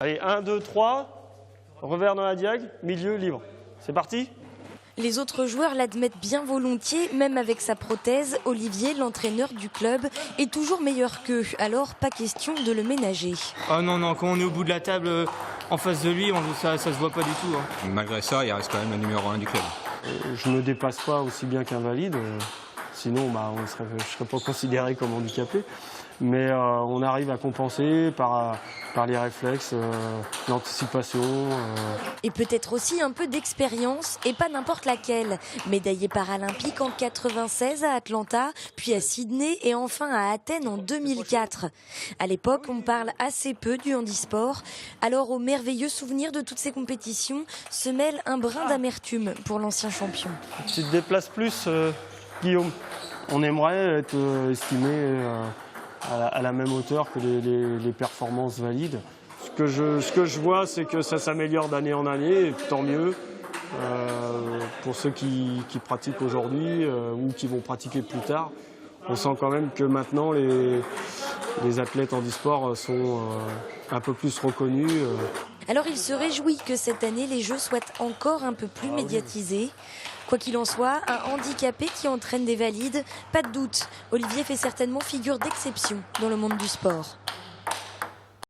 Allez, 1, 2, 3, revers dans la diag, milieu libre. C'est parti ? Les autres joueurs l'admettent bien volontiers, même avec sa prothèse. Olivier, l'entraîneur du club, est toujours meilleur qu'eux, alors pas question de le ménager. Ah non, quand on est au bout de la table, en face de lui, ça se voit pas du tout. Hein. Malgré ça, il reste quand même le numéro 1 du club. Je ne me dépasse pas aussi bien qu'un valide, sinon je ne serais pas considéré comme handicapé. Mais on arrive à compenser par les réflexes, l'anticipation. Et peut-être aussi un peu d'expérience, et pas n'importe laquelle. Médaillé paralympique en 96 à Atlanta, puis à Sydney et enfin à Athènes en 2004. À l'époque, on parle assez peu du handisport. Alors au merveilleux souvenir de toutes ces compétitions se mêle un brin d'amertume pour l'ancien champion. Tu te déplaces plus, Guillaume. On aimerait être estimé à la même hauteur que les performances valides. Ce que je vois, c'est que ça s'améliore d'année en année, et tant mieux pour ceux qui pratiquent aujourd'hui ou qui vont pratiquer plus tard. On sent quand même que maintenant les athlètes handisport sont un peu plus reconnus. Alors il se réjouit que cette année les Jeux soient encore un peu plus médiatisés. Quoi qu'il en soit, un handicapé qui entraîne des valides, pas de doute, Olivier fait certainement figure d'exception dans le monde du sport.